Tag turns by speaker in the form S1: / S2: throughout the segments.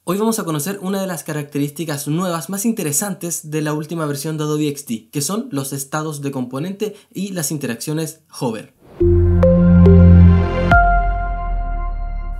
S1: Hoy vamos a conocer una de las características nuevas más interesantes de la última versión de Adobe XD, que son los estados de componente y las interacciones hover.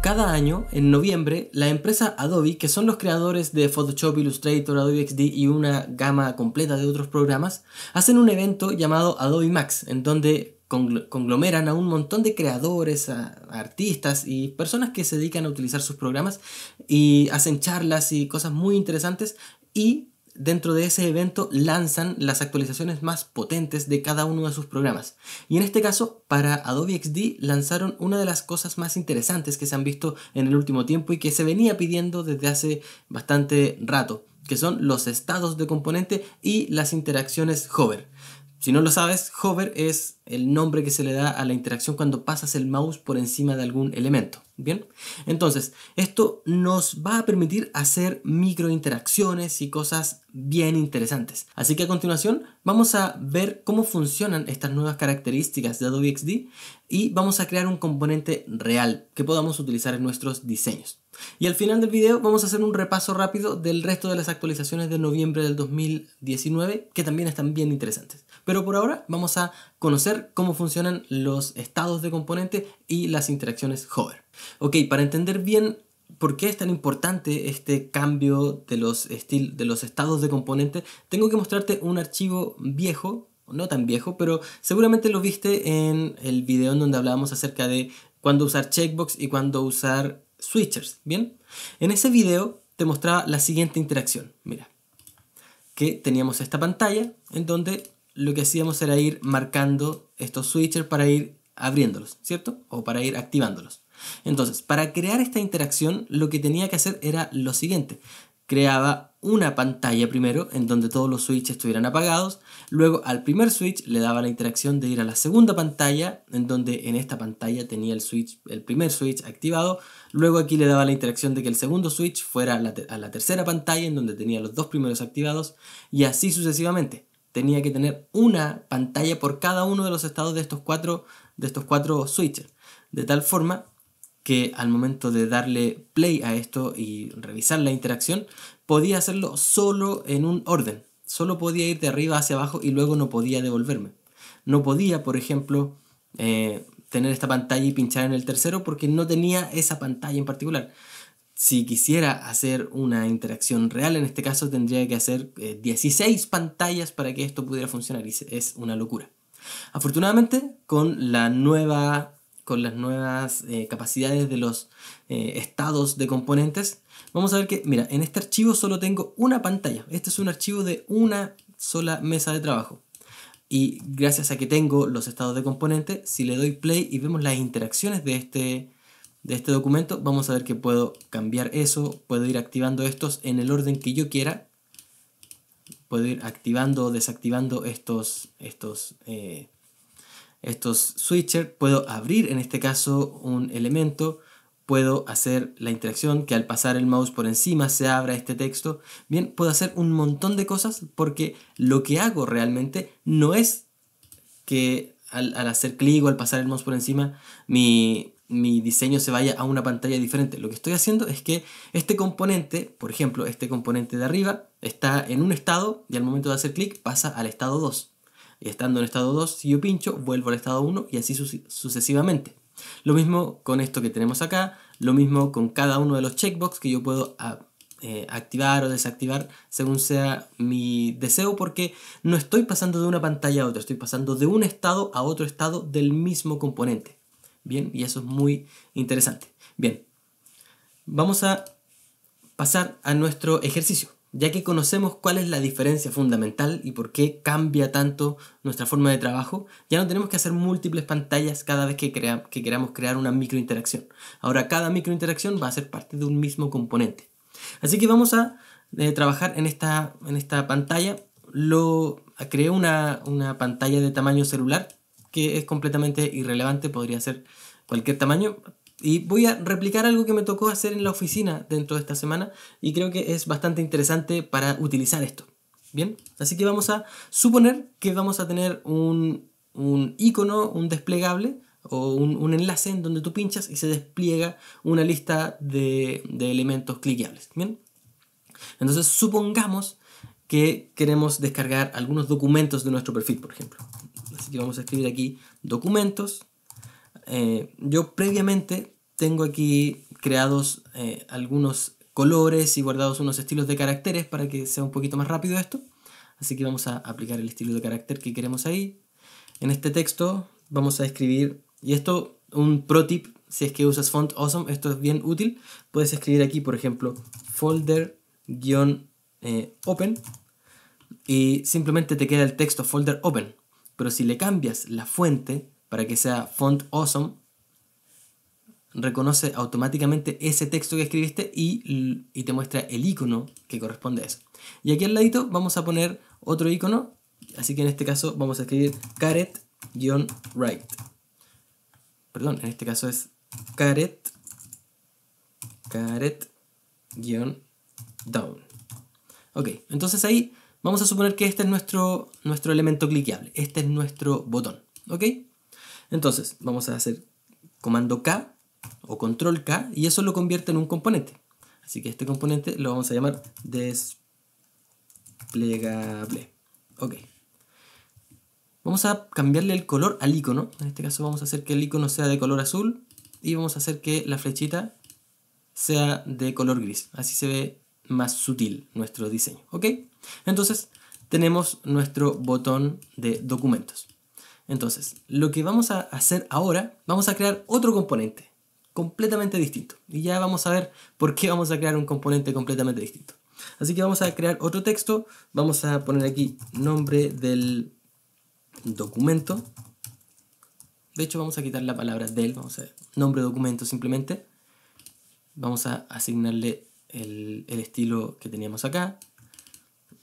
S1: Cada año, en noviembre, la empresa Adobe, que son los creadores de Photoshop, Illustrator, Adobe XD y una gama completa de otros programas, hacen un evento llamado Adobe Max, en donde conglomeran a un montón de creadores, a artistas y personas que se dedican a utilizar sus programas y hacen charlas y cosas muy interesantes, y dentro de ese evento lanzan las actualizaciones más potentes de cada uno de sus programas. Y en este caso, para Adobe XD lanzaron una de las cosas más interesantes que se han visto en el último tiempo y que se venía pidiendo desde hace bastante rato, que son los estados de componente y las interacciones hover. Si no lo sabes, hover es el nombre que se le da a la interacción cuando pasas el mouse por encima de algún elemento. Bien, entonces esto nos va a permitir hacer microinteracciones y cosas bien interesantes. Así que a continuación vamos a ver cómo funcionan estas nuevas características de Adobe XD y vamos a crear un componente real que podamos utilizar en nuestros diseños. Y al final del video vamos a hacer un repaso rápido del resto de las actualizaciones de noviembre del 2019 que también están bien interesantes. Pero por ahora vamos a conocer cómo funcionan los estados de componente y las interacciones hover. Ok, para entender bien por qué es tan importante este cambio de los estados de componente, tengo que mostrarte un archivo viejo, no tan viejo, pero seguramente lo viste en el video en donde hablábamos acerca de cuándo usar checkbox y cuándo usar switchers. Bien, en ese video te mostraba la siguiente interacción. Mira, que teníamos esta pantalla en donde lo que hacíamos era ir marcando estos switchers para ir abriéndolos, ¿cierto? O para ir activándolos. Entonces, para crear esta interacción, lo que tenía que hacer era lo siguiente. Creaba una pantalla primero en donde todos los switches estuvieran apagados. Luego al primer switch le daba la interacción de ir a la segunda pantalla, en donde en esta pantalla tenía el primer switch activado. Luego aquí le daba la interacción de que el segundo switch fuera a la tercera pantalla, en donde tenía los dos primeros activados. Y así sucesivamente. Tenía que tener una pantalla por cada uno de los estados de estos cuatro switches. De tal forma que al momento de darle play a esto y revisar la interacción, podía hacerlo solo en un orden. Solo podía ir de arriba hacia abajo y luego no podía devolverme. No podía, por ejemplo, tener esta pantalla y pinchar en el tercero porque no tenía esa pantalla en particular. Si quisiera hacer una interacción real, en este caso tendría que hacer 16 pantallas para que esto pudiera funcionar, y es una locura. Afortunadamente, con las nuevas capacidades de los estados de componentes, vamos a ver que, mira, en este archivo solo tengo una pantalla. Este es un archivo de una sola mesa de trabajo. Y gracias a que tengo los estados de componente, si le doy play y vemos las interacciones de este documento, vamos a ver que puedo cambiar eso, puedo ir activando estos en el orden que yo quiera. Puedo ir activando o desactivando estos switchers, puedo abrir en este caso un elemento, puedo hacer la interacción que al pasar el mouse por encima se abra este texto. Bien, puedo hacer un montón de cosas porque lo que hago realmente no es que al hacer clic o al pasar el mouse por encima mi diseño se vaya a una pantalla diferente. Lo que estoy haciendo es que este componente, por ejemplo, este componente de arriba, está en un estado y al momento de hacer clic pasa al estado 2. Y estando en estado 2, si yo pincho, vuelvo al estado 1 y así sucesivamente. Lo mismo con esto que tenemos acá, lo mismo con cada uno de los checkbox que yo puedo activar o desactivar según sea mi deseo, porque no estoy pasando de una pantalla a otra, estoy pasando de un estado a otro estado del mismo componente. Bien, y eso es muy interesante. Bien, vamos a pasar a nuestro ejercicio. Ya que conocemos cuál es la diferencia fundamental y por qué cambia tanto nuestra forma de trabajo, ya no tenemos que hacer múltiples pantallas cada vez que queramos crear una microinteracción. Ahora cada microinteracción va a ser parte de un mismo componente. Así que vamos a trabajar en esta pantalla. Creé una pantalla de tamaño celular que es completamente irrelevante, podría ser cualquier tamaño. Y voy a replicar algo que me tocó hacer en la oficina dentro de esta semana y creo que es bastante interesante para utilizar esto. Bien, así que vamos a suponer que vamos a tener un icono, un desplegable, o un enlace en donde tú pinchas y se despliega una lista de elementos cliqueables. ¿Bien? Entonces supongamos que queremos descargar algunos documentos de nuestro perfil, por ejemplo. Así que vamos a escribir aquí documentos. Yo previamente tengo aquí creados algunos colores y guardados unos estilos de caracteres para que sea un poquito más rápido esto. Así que vamos a aplicar el estilo de carácter que queremos ahí. En este texto vamos a escribir, y esto, un pro tip, si es que usas Font Awesome, esto es bien útil. Puedes escribir aquí, por ejemplo, folder-open y simplemente te queda el texto folder open. Pero si le cambias la fuente para que sea Font Awesome, reconoce automáticamente ese texto que escribiste y te muestra el icono que corresponde a eso. Y aquí al ladito vamos a poner otro icono, así que en este caso vamos a escribir caret-right. Perdón, en este caso es caret-down. Ok, entonces ahí vamos a suponer que este es nuestro elemento cliqueable. Este es nuestro botón. ¿Ok? Entonces vamos a hacer comando K o control K y eso lo convierte en un componente. Así que este componente lo vamos a llamar desplegable. Ok. Vamos a cambiarle el color al icono. En este caso vamos a hacer que el icono sea de color azul y vamos a hacer que la flechita sea de color gris. Así se ve más sutil nuestro diseño. ¿Ok? Entonces tenemos nuestro botón de documentos. Entonces, lo que vamos a hacer ahora, vamos a crear otro componente completamente distinto. Y ya vamos a ver por qué vamos a crear un componente completamente distinto. Así que vamos a crear otro texto. Vamos a poner aquí nombre del documento. De hecho, vamos a quitar la palabra del. Vamos a ver, nombre de documento simplemente. Vamos a asignarle el estilo que teníamos acá.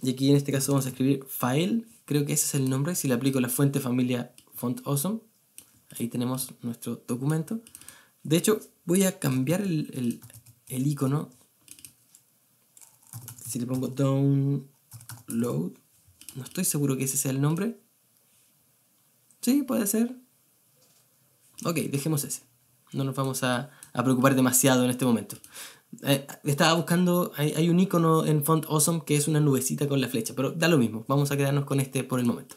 S1: Y aquí en este caso vamos a escribir file. Creo que ese es el nombre. Si le aplico la fuente familia Font Awesome, ahí tenemos nuestro documento. De hecho, voy a cambiar el icono. Si le pongo download, no estoy seguro que ese sea el nombre. Sí, puede ser. Ok, dejemos ese. No nos vamos a preocupar demasiado en este momento. Estaba buscando, hay un icono en Font Awesome que es una nubecita con la flecha, pero da lo mismo, vamos a quedarnos con este por el momento.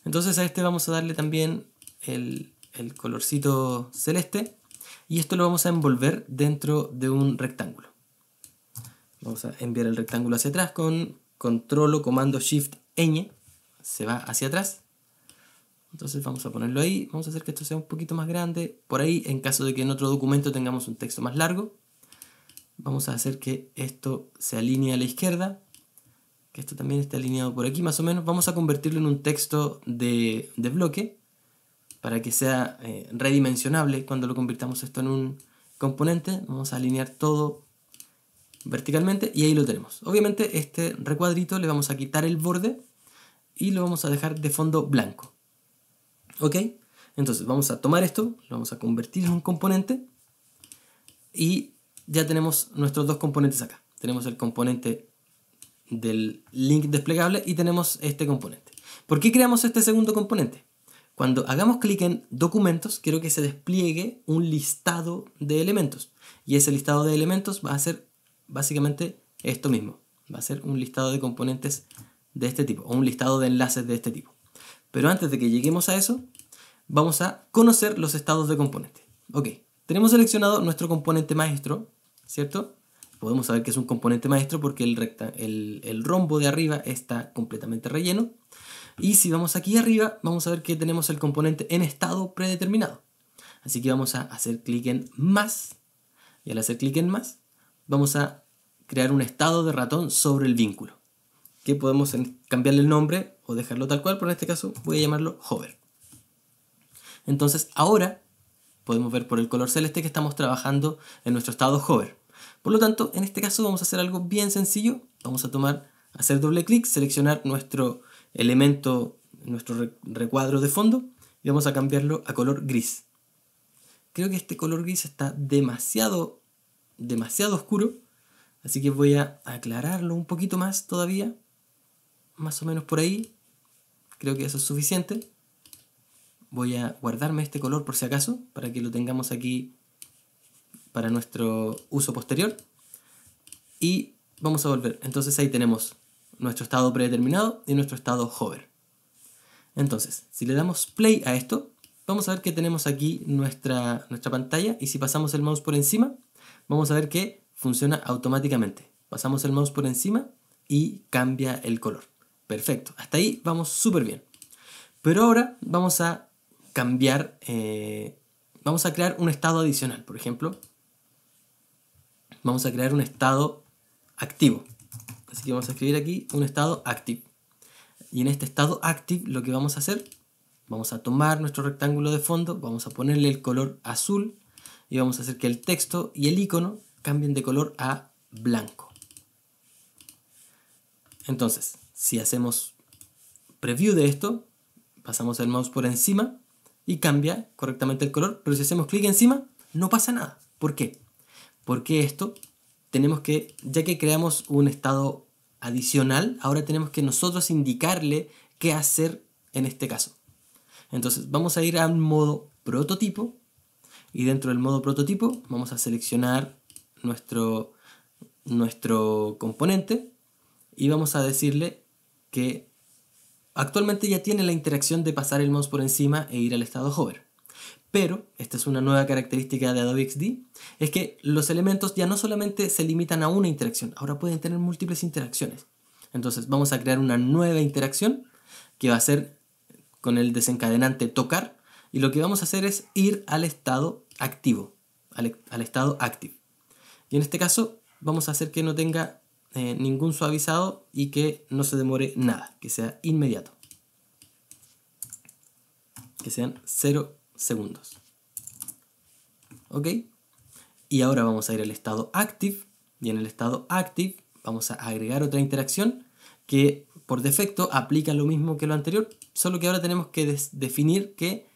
S1: Entonces a este vamos a darle también el colorcito celeste y esto lo vamos a envolver dentro de un rectángulo. Vamos a enviar el rectángulo hacia atrás con control o comando shift ñ, se va hacia atrás. Entonces vamos a ponerlo ahí, vamos a hacer que esto sea un poquito más grande, por ahí en caso de que en otro documento tengamos un texto más largo. Vamos a hacer que esto se alinee a la izquierda, que esto también esté alineado por aquí más o menos. Vamos a convertirlo en un texto de bloque para que sea redimensionable cuando lo convirtamos esto en un componente. Vamos a alinear todo verticalmente y ahí lo tenemos. Obviamente este recuadrito le vamos a quitar el borde y lo vamos a dejar de fondo blanco. ¿Ok? Entonces vamos a tomar esto, lo vamos a convertir en un componente y ya tenemos nuestros dos componentes acá. Tenemos el componente del link desplegable y tenemos este componente. ¿Por qué creamos este segundo componente? Cuando hagamos clic en documentos, quiero que se despliegue un listado de elementos. Y ese listado de elementos va a ser básicamente esto mismo. Va a ser un listado de componentes de este tipo, o un listado de enlaces de este tipo. Pero antes de que lleguemos a eso, vamos a conocer los estados de componente. Ok, tenemos seleccionado nuestro componente maestro, ¿cierto? Podemos saber que es un componente maestro porque el rombo de arriba está completamente relleno. Y si vamos aquí arriba, vamos a ver que tenemos el componente en estado predeterminado. Así que vamos a hacer clic en más. Y al hacer clic en más, vamos a crear un estado de ratón sobre el vínculo. Que podemos cambiarle el nombre o dejarlo tal cual, pero en este caso voy a llamarlo hover. Entonces ahora podemos ver por el color celeste que estamos trabajando en nuestro estado hover. Por lo tanto, en este caso vamos a hacer algo bien sencillo. Vamos a hacer doble clic, seleccionar nuestro elemento, nuestro recuadro de fondo y vamos a cambiarlo a color gris. Creo que este color gris está demasiado oscuro, así que voy a aclararlo un poquito más todavía, más o menos por ahí. Creo que eso es suficiente. voy a guardarme este color por si acaso, para que lo tengamos aquí para nuestro uso posterior. Y vamos a volver. Entonces ahí tenemos nuestro estado predeterminado y nuestro estado hover. Entonces, si le damos play a esto, vamos a ver que tenemos aquí nuestra pantalla, y si pasamos el mouse por encima, vamos a ver que funciona automáticamente. Pasamos el mouse por encima y cambia el color. Perfecto, hasta ahí vamos súper bien. Pero ahora vamos a cambiar, vamos a crear un estado adicional. Por ejemplo, vamos a crear un estado activo. Así que vamos a escribir aquí un estado active. Y en este estado active lo que vamos a hacer, vamos a tomar nuestro rectángulo de fondo, vamos a ponerle el color azul y vamos a hacer que el texto y el icono cambien de color a blanco. Entonces, si hacemos preview de esto, pasamos el mouse por encima y cambia correctamente el color, pero si hacemos clic encima, no pasa nada. ¿Por qué? Porque esto tenemos que, ya que creamos un estado adicional, ahora tenemos que nosotros indicarle qué hacer en este caso. Entonces vamos a ir a modo prototipo, y dentro del modo prototipo vamos a seleccionar nuestro componente y vamos a decirle que actualmente ya tiene la interacción de pasar el mouse por encima e ir al estado hover. Pero, esta es una nueva característica de Adobe XD, es que los elementos ya no solamente se limitan a una interacción, ahora pueden tener múltiples interacciones. Entonces vamos a crear una nueva interacción que va a ser con el desencadenante tocar, y lo que vamos a hacer es ir al estado activo, al estado active. Y en este caso vamos a hacer que no tenga ningún suavizado y que no se demore nada, que sea inmediato. Que sean 0 segundos. ¿Ok? Y ahora vamos a ir al estado active, y en el estado active vamos a agregar otra interacción que por defecto aplica lo mismo que lo anterior, solo que ahora tenemos que definir que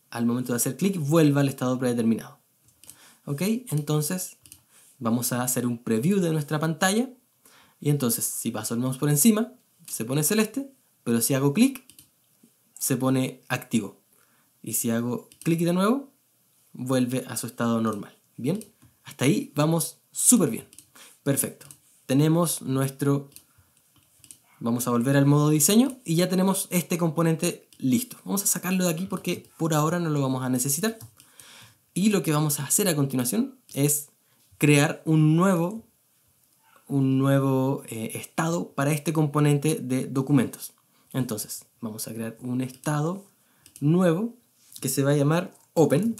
S1: al momento de hacer clic vuelva al estado predeterminado. ¿Ok? Entonces vamos a hacer un preview de nuestra pantalla, y entonces si paso el mouse por encima se pone celeste, pero si hago clic se pone activo. Y si hago clic de nuevo, vuelve a su estado normal. Bien, hasta ahí vamos súper bien. Perfecto. Tenemos nuestro... Vamos a volver al modo diseño y ya tenemos este componente listo. Vamos a sacarlo de aquí porque por ahora no lo vamos a necesitar. Y lo que vamos a hacer a continuación es crear un nuevo estado para este componente de documentos. Entonces, vamos a crear un estado nuevo que se va a llamar Open.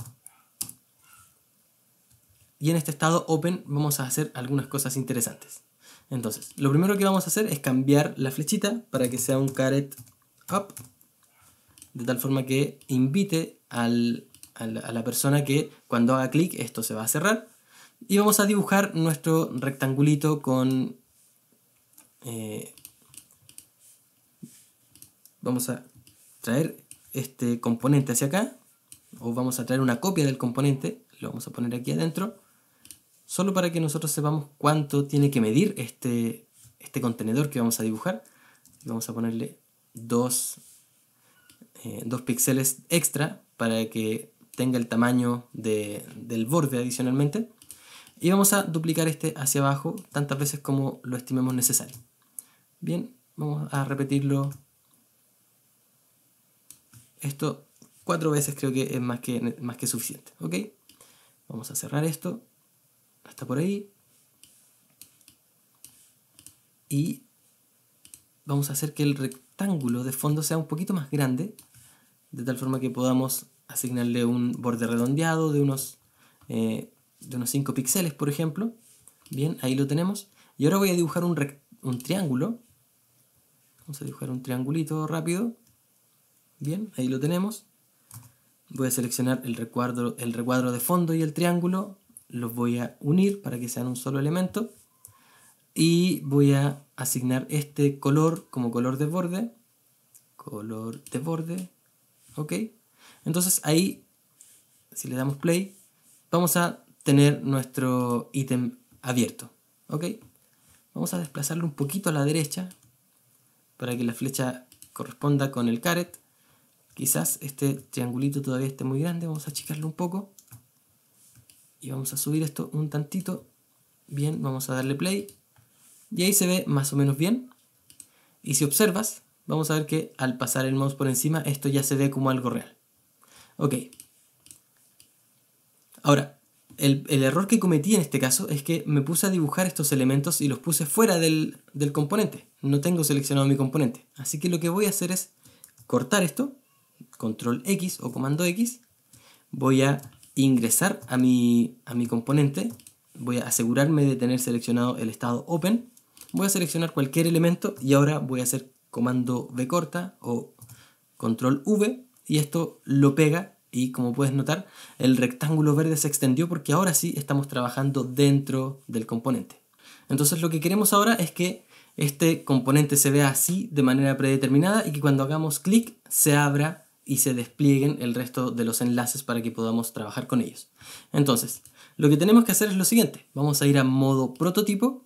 S1: Y en este estado Open vamos a hacer algunas cosas interesantes. Entonces, lo primero que vamos a hacer es cambiar la flechita para que sea un caret up, de tal forma que invite a la persona que cuando haga clic esto se va a cerrar. Y vamos a dibujar nuestro rectangulito con... vamos a traer este componente hacia acá, o vamos a traer una copia del componente, lo vamos a poner aquí adentro, solo para que nosotros sepamos cuánto tiene que medir este contenedor que vamos a dibujar. Vamos a ponerle 2 píxeles extra para que tenga el tamaño del borde adicionalmente. Y vamos a duplicar este hacia abajo tantas veces como lo estimemos necesario. Bien, vamos a repetirlo. Esto 4 veces creo que es más que suficiente. ¿Ok? Vamos a cerrar esto hasta por ahí. Y vamos a hacer que el rectángulo de fondo sea un poquito más grande, de tal forma que podamos asignarle un borde redondeado de unos 5 píxeles, por ejemplo. Bien, ahí lo tenemos. Y ahora voy a dibujar un triángulo. Vamos a dibujar un triangulito rápido. Bien, ahí lo tenemos. Voy a seleccionar el recuadro de fondo y el triángulo. Los voy a unir para que sean un solo elemento. Y voy a asignar este color como color de borde. Color de borde. Ok. Entonces ahí, si le damos play, vamos a tener nuestro ítem abierto. Ok. Vamos a desplazarlo un poquito a la derecha para que la flecha corresponda con el caret. Quizás este triangulito todavía esté muy grande, vamos a achicarlo un poco. Y vamos a subir esto un tantito. Bien, vamos a darle play. Y ahí se ve más o menos bien. Y si observas, vamos a ver que al pasar el mouse por encima, esto ya se ve como algo real. Ok. Ahora, el error que cometí en este caso es que me puse a dibujar estos elementos y los puse fuera del componente. No tengo seleccionado mi componente. Así que lo que voy a hacer es cortar esto. Control X o comando X. Voy a ingresar a mi componente. Voy a asegurarme de tener seleccionado el estado Open. Voy a seleccionar cualquier elemento y ahora voy a hacer comando V corta o control V y esto lo pega y como puedes notar el rectángulo verde se extendió porque ahora sí estamos trabajando dentro del componente. Entonces lo que queremos ahora es que este componente se vea así de manera predeterminada y que cuando hagamos clic se abra y se desplieguen el resto de los enlaces para que podamos trabajar con ellos. Entonces, lo que tenemos que hacer es lo siguiente. Vamos a ir a modo prototipo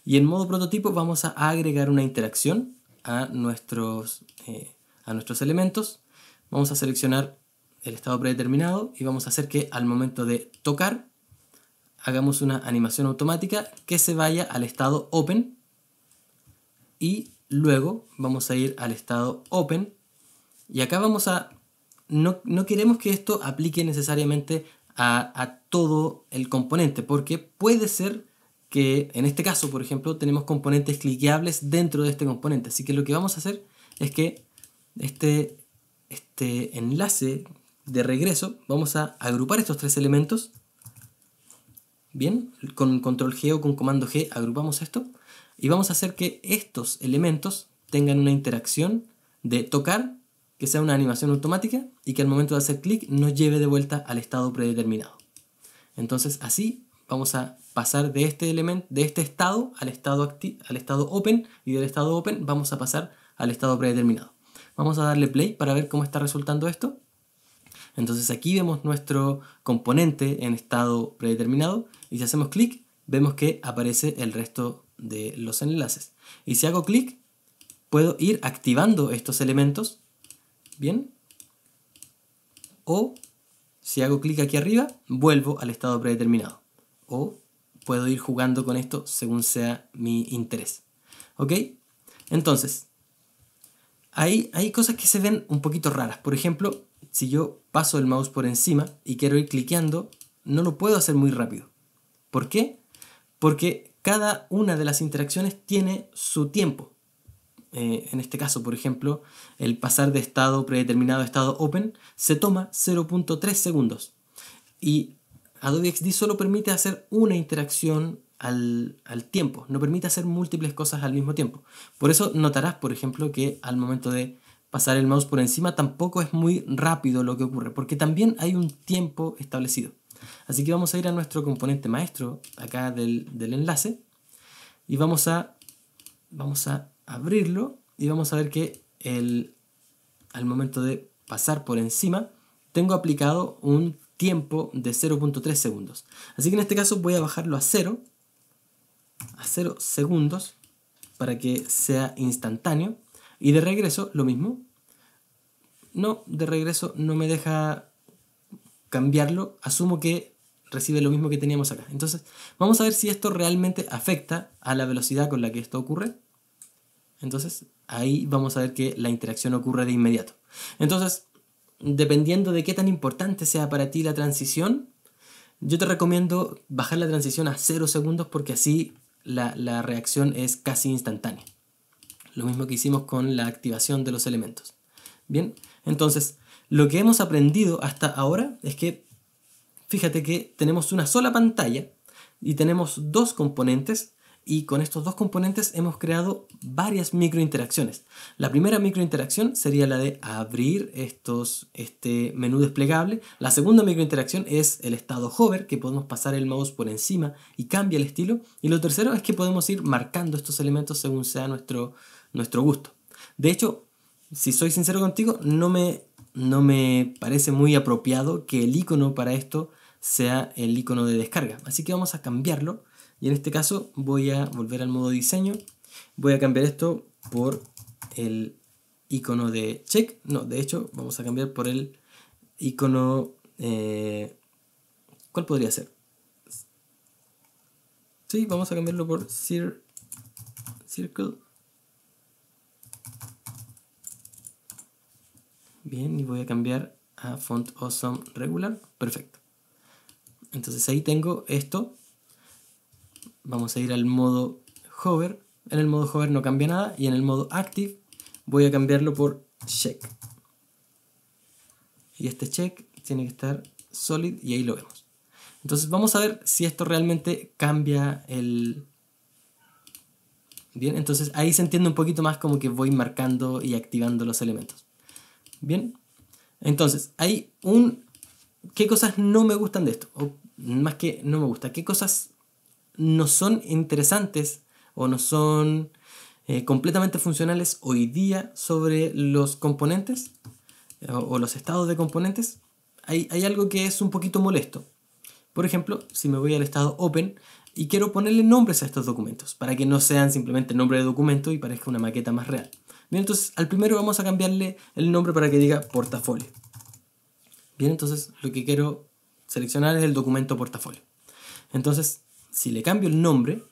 S1: y en modo prototipo vamos a agregar una interacción a nuestros elementos. Vamos a seleccionar el estado predeterminado y vamos a hacer que al momento de tocar hagamos una animación automática que se vaya al estado Open y luego vamos a ir al estado Open y acá vamos a... No queremos que esto aplique necesariamente a todo el componente porque puede ser que en este caso, por ejemplo, tenemos componentes cliqueables dentro de este componente. Así que lo que vamos a hacer es que este enlace de regreso, vamos a agrupar estos tres elementos. Bien, con control G o con comando G agrupamos esto. Y vamos a hacer que estos elementos tengan una interacción de tocar, que sea una animación automática, y que al momento de hacer clic nos lleve de vuelta al estado predeterminado. Entonces así vamos a pasar de este estado al estado Open, y del estado Open vamos a pasar al estado predeterminado. Vamos a darle play para ver cómo está resultando esto. Entonces aquí vemos nuestro componente en estado predeterminado y si hacemos clic vemos que aparece el resto de los enlaces. Y si hago clic puedo ir activando estos elementos, ¿bien? O si hago clic aquí arriba vuelvo al estado predeterminado. O puedo ir jugando con esto según sea mi interés. ¿Ok? Entonces, hay cosas que se ven un poquito raras. Por ejemplo, si yo paso el mouse por encima y quiero ir cliqueando, no lo puedo hacer muy rápido. ¿Por qué? Porque cada una de las interacciones tiene su tiempo. En este caso, por ejemplo, el pasar de estado predeterminado a estado Open se toma 0.3 segundos. Y Adobe XD solo permite hacer una interacción al tiempo, no permite hacer múltiples cosas al mismo tiempo. Por eso notarás, por ejemplo, que al momento de pasar el mouse por encima tampoco es muy rápido lo que ocurre, porque también hay un tiempo establecido. Así que vamos a ir a nuestro componente maestro, acá del enlace, y vamos a abrirlo, y vamos a ver que al momento de pasar por encima, tengo aplicado un tiempo de 0.3 segundos. Así que en este caso voy a bajarlo a 0 segundos, para que sea instantáneo. Y de regreso, lo mismo. No, de regreso no me deja cambiarlo. Asumo que recibe lo mismo que teníamos acá. Entonces, vamos a ver si esto realmente afecta a la velocidad con la que esto ocurre. Entonces, ahí vamos a ver que la interacción ocurre de inmediato. Entonces, dependiendo de qué tan importante sea para ti la transición, yo te recomiendo bajar la transición a 0 segundos porque así la reacción es casi instantánea. Lo mismo que hicimos con la activación de los elementos. Bien, entonces lo que hemos aprendido hasta ahora es que fíjate que tenemos una sola pantalla y tenemos dos componentes y con estos dos componentes hemos creado varias microinteracciones. La primera microinteracción sería la de abrir este menú desplegable. La segunda microinteracción es el estado hover, que podemos pasar el mouse por encima y cambia el estilo. Y lo tercero es que podemos ir marcando estos elementos según sea nuestro gusto. De hecho, si soy sincero contigo, no me parece muy apropiado que el icono para esto sea el icono de descarga. Así que vamos a cambiarlo. Y en este caso voy a volver al modo diseño. Voy a cambiar esto por el icono de check. No, de hecho vamos a cambiar por el icono... ¿cuál podría ser? Sí, vamos a cambiarlo por circle. Bien, y voy a cambiar a Font Awesome Regular. Perfecto. Entonces ahí tengo esto. Vamos a ir al modo hover. En el modo hover no cambia nada. Y en el modo active voy a cambiarlo por check. Y este check tiene que estar solid y ahí lo vemos. Entonces vamos a ver si esto realmente cambia el... Bien, entonces ahí se entiende un poquito más como que voy marcando y activando los elementos. Bien, entonces hay ¿qué cosas no me gustan de esto? O más que no me gusta, ¿qué cosas no son interesantes o no son completamente funcionales hoy día sobre los componentes o los estados de componentes? Hay algo que es un poquito molesto. Por ejemplo, si me voy al estado Open y quiero ponerle nombres a estos documentos para que no sean simplemente nombre de documento y parezca una maqueta más real. Bien, entonces al primero vamos a cambiarle el nombre para que diga portafolio. Bien, entonces lo que quiero seleccionar es el documento portafolio. Entonces, si le cambio el nombre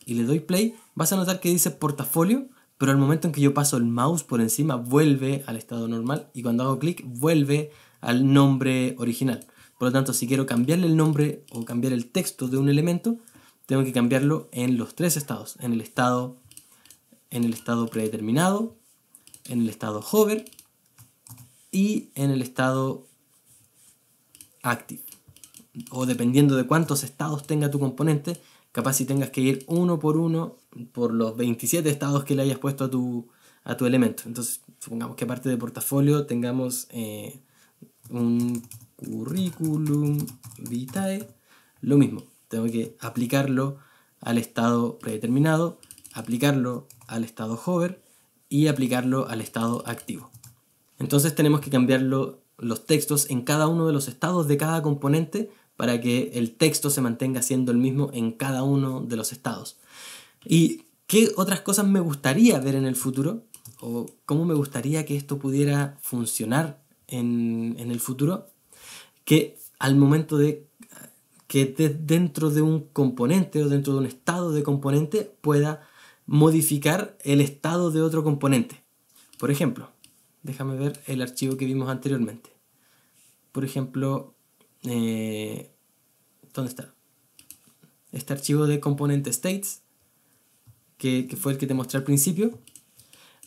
S1: y le doy play, vas a notar que dice portafolio, pero al momento en que yo paso el mouse por encima vuelve al estado normal y cuando hago clic vuelve al nombre original. Por lo tanto, si quiero cambiarle el nombre o cambiar el texto de un elemento, tengo que cambiarlo en los tres estados. En el estado predeterminado, en el estado hover y en el estado active. O dependiendo de cuántos estados tenga tu componente, capaz si tengas que ir uno por los 27 estados que le hayas puesto a tu elemento. Entonces, supongamos que aparte de portafolio tengamos un curriculum vitae, lo mismo, tengo que aplicarlo al estado predeterminado, aplicarlo al estado hover y aplicarlo al estado activo. Entonces tenemos que cambiar los textos en cada uno de los estados de cada componente para que el texto se mantenga siendo el mismo en cada uno de los estados. ¿Y qué otras cosas me gustaría ver en el futuro? ¿O cómo me gustaría que esto pudiera funcionar en el futuro? Que al momento de que dentro de un componente o dentro de un estado de componente pueda modificar el estado de otro componente. Por ejemplo, déjame ver el archivo que vimos anteriormente. Por ejemplo, ¿dónde está? Este archivo de component states, que fue el que te mostré al principio.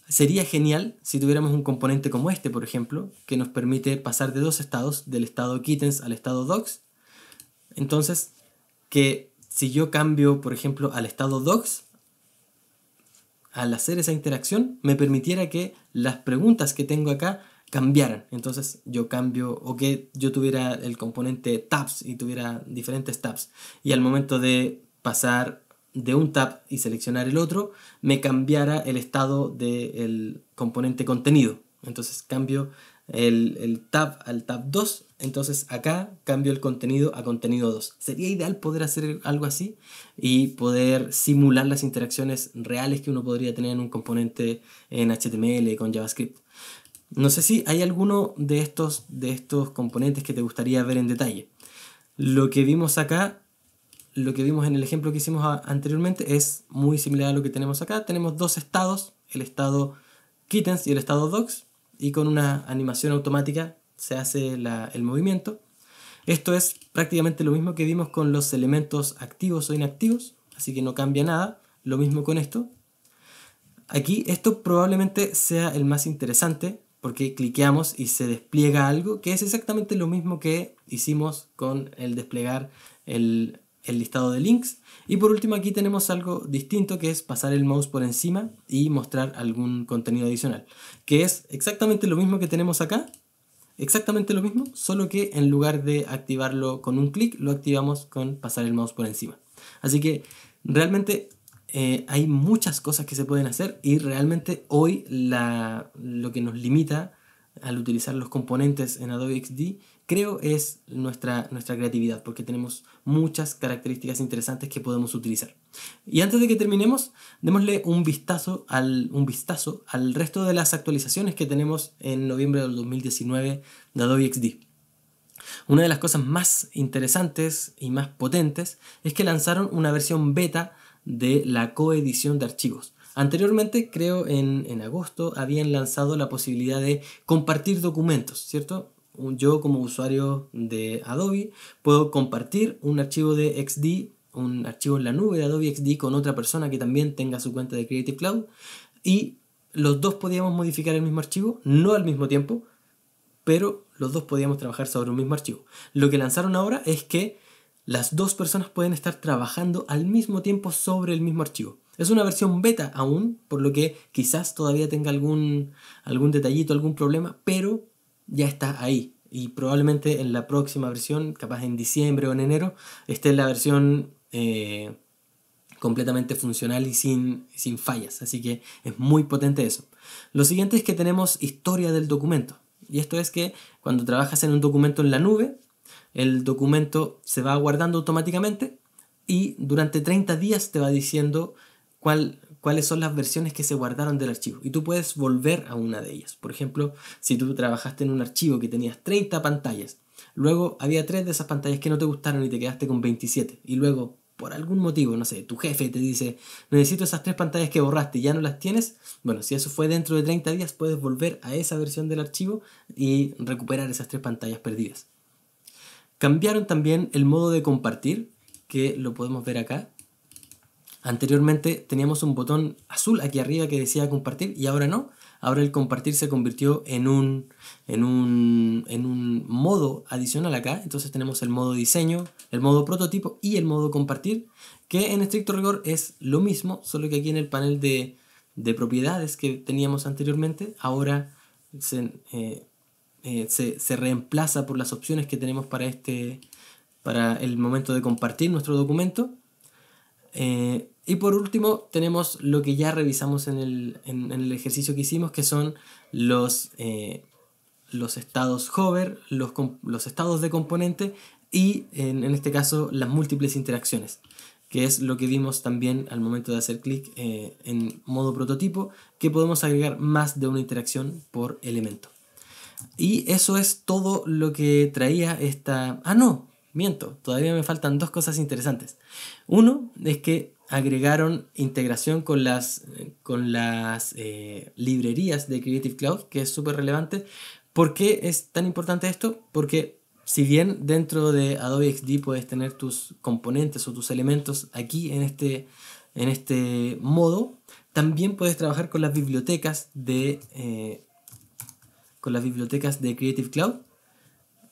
S1: Sería genial si tuviéramos un componente como este, por ejemplo, que nos permite pasar de dos estados, del estado kittens al estado dogs. Entonces, que si yo cambio, por ejemplo, al estado dogs, al hacer esa interacción, me permitiera que las preguntas que tengo acá cambiaran. Entonces yo cambio, o que yo tuviera el componente tabs y tuviera diferentes tabs. Y al momento de pasar de un tab y seleccionar el otro, me cambiara el estado del componente contenido. Entonces cambio el tab al tab 2, entonces acá cambio el contenido a contenido 2. Sería ideal poder hacer algo así y poder simular las interacciones reales que uno podría tener en un componente en HTML con JavaScript. No sé si hay alguno de estos componentes que te gustaría ver en detalle. Lo que vimos acá, lo que vimos en el ejemplo que hicimos anteriormente es muy similar a lo que tenemos acá. Tenemos dos estados, el estado kittens y el estado dogs, y con una animación automática se hace el movimiento. Esto es prácticamente lo mismo que vimos con los elementos activos o inactivos, así que no cambia nada. Lo mismo con esto. Aquí esto probablemente sea el más interesante porque cliqueamos y se despliega algo que es exactamente lo mismo que hicimos con el desplegar el listado de links. Y por último aquí tenemos algo distinto, que es pasar el mouse por encima y mostrar algún contenido adicional, que es exactamente lo mismo que tenemos acá, exactamente lo mismo, solo que en lugar de activarlo con un clic, lo activamos con pasar el mouse por encima. Así que realmente hay muchas cosas que se pueden hacer y realmente hoy lo que nos limita al utilizar los componentes en Adobe XD, creo es nuestra creatividad, porque tenemos muchas características interesantes que podemos utilizar. Y antes de que terminemos, démosle un vistazo al resto de las actualizaciones que tenemos en noviembre del 2019 de Adobe XD. Una de las cosas más interesantes y más potentes es que lanzaron una versión beta de la coedición de archivos. Anteriormente, creo en agosto, habían lanzado la posibilidad de compartir documentos, ¿cierto? Yo como usuario de Adobe puedo compartir un archivo de XD, un archivo en la nube de Adobe XD con otra persona que también tenga su cuenta de Creative Cloud, y los dos podíamos modificar el mismo archivo, no al mismo tiempo, pero los dos podíamos trabajar sobre un mismo archivo. Lo que lanzaron ahora es que las dos personas pueden estar trabajando al mismo tiempo sobre el mismo archivo. Es una versión beta aún, por lo que quizás todavía tenga algún detallito, algún problema, pero ya está ahí. Y probablemente en la próxima versión, capaz en diciembre o en enero, esté la versión completamente funcional y sin fallas. Así que es muy potente eso. Lo siguiente es que tenemos historia del documento. Y esto es que cuando trabajas en un documento en la nube, el documento se va guardando automáticamente y durante 30 días te va diciendo cuáles son las versiones que se guardaron del archivo. Y tú puedes volver a una de ellas. Por ejemplo, si tú trabajaste en un archivo que tenías 30 pantallas, luego había 3 de esas pantallas que no te gustaron y te quedaste con 27. Y luego, por algún motivo, no sé, tu jefe te dice, necesito esas 3 pantallas que borraste y ya no las tienes. Bueno, si eso fue dentro de 30 días, puedes volver a esa versión del archivo y recuperar esas 3 pantallas perdidas. Cambiaron también el modo de compartir, que lo podemos ver acá. Anteriormente teníamos un botón azul aquí arriba que decía compartir y ahora no. Ahora el compartir se convirtió en un modo adicional acá. Entonces tenemos el modo diseño, el modo prototipo y el modo compartir, que en estricto rigor es lo mismo, solo que aquí en el panel de propiedades que teníamos anteriormente, ahora se reemplaza por las opciones que tenemos para el momento de compartir nuestro documento. Y por último tenemos lo que ya revisamos en el ejercicio que hicimos, que son los estados hover, los estados de componente y en este caso las múltiples interacciones, que es lo que vimos también al momento de hacer clic en modo prototipo, que podemos agregar más de una interacción por elemento. Y eso es todo lo que traía esta... Ah, no, miento, todavía me faltan 2 cosas interesantes. Uno es que agregaron integración con las librerías de Creative Cloud, que es súper relevante. ¿Por qué es tan importante esto? Porque si bien dentro de Adobe XD puedes tener tus componentes o tus elementos aquí en este modo, también puedes trabajar con las bibliotecas de Creative Cloud,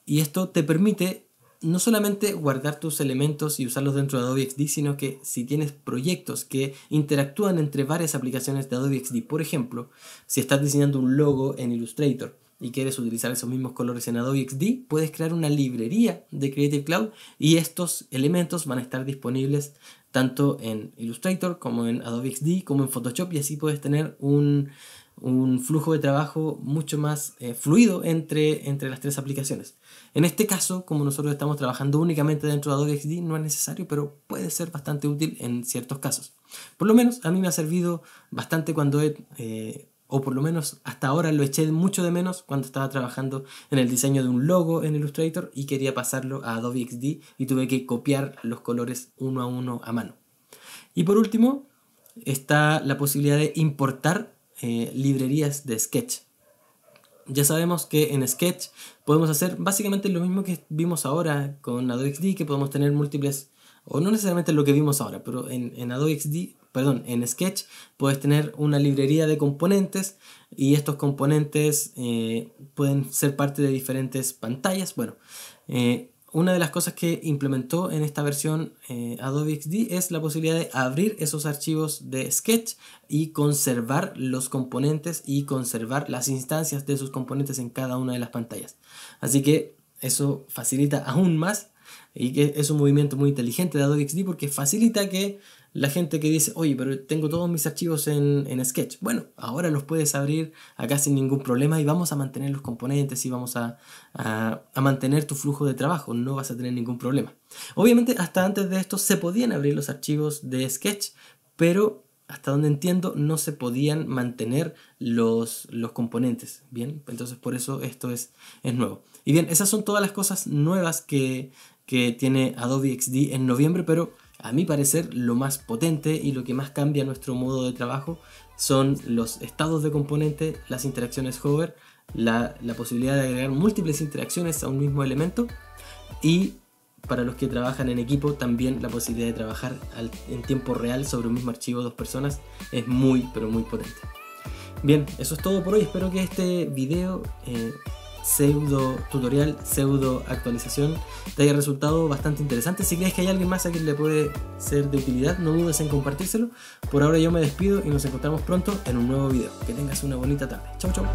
S1: y esto te permite no solamente guardar tus elementos y usarlos dentro de Adobe XD, sino que si tienes proyectos que interactúan entre varias aplicaciones de Adobe XD, por ejemplo, si estás diseñando un logo en Illustrator y quieres utilizar esos mismos colores en Adobe XD, puedes crear una librería de Creative Cloud y estos elementos van a estar disponibles tanto en Illustrator como en Adobe XD como en Photoshop, y así puedes tener un flujo de trabajo mucho más fluido entre las 3 aplicaciones. En este caso, como nosotros estamos trabajando únicamente dentro de Adobe XD, no es necesario, pero puede ser bastante útil en ciertos casos. Por lo menos a mí me ha servido bastante cuando o por lo menos hasta ahora lo eché mucho de menos cuando estaba trabajando en el diseño de un logo en Illustrator y quería pasarlo a Adobe XD y tuve que copiar los colores uno a uno a mano. Y por último, está la posibilidad de importar librerías de Sketch. Ya sabemos que en Sketch podemos hacer básicamente lo mismo que vimos ahora con Adobe XD, que podemos tener múltiples, o no necesariamente lo que vimos ahora, pero en Sketch puedes tener una librería de componentes y estos componentes pueden ser parte de diferentes pantallas. Bueno, una de las cosas que implementó en esta versión Adobe XD es la posibilidad de abrir esos archivos de Sketch y conservar los componentes y conservar las instancias de sus componentes en cada una de las pantallas. Así que eso facilita aún más y que es un movimiento muy inteligente de Adobe XD porque facilita que la gente que dice, oye, pero tengo todos mis archivos en Sketch. Bueno, ahora los puedes abrir acá sin ningún problema y vamos a mantener los componentes y vamos a mantener tu flujo de trabajo. No vas a tener ningún problema. Obviamente, hasta antes de esto se podían abrir los archivos de Sketch, pero hasta donde entiendo no se podían mantener los componentes. Bien, entonces por eso esto es nuevo. Y bien, esas son todas las cosas nuevas que tiene Adobe XD en noviembre, pero a mi parecer lo más potente y lo que más cambia nuestro modo de trabajo son los estados de componente, las interacciones hover, la posibilidad de agregar múltiples interacciones a un mismo elemento y para los que trabajan en equipo también la posibilidad de trabajar en tiempo real sobre un mismo archivo 2 personas es muy pero muy potente. Bien, eso es todo por hoy. Espero que este video pseudo tutorial, pseudo actualización te haya resultado bastante interesante. Si crees que hay alguien más a quien le puede ser de utilidad, no dudes en compartírselo. Por ahora yo me despido y nos encontramos pronto en un nuevo video. Que tengas una bonita tarde. Chau chau.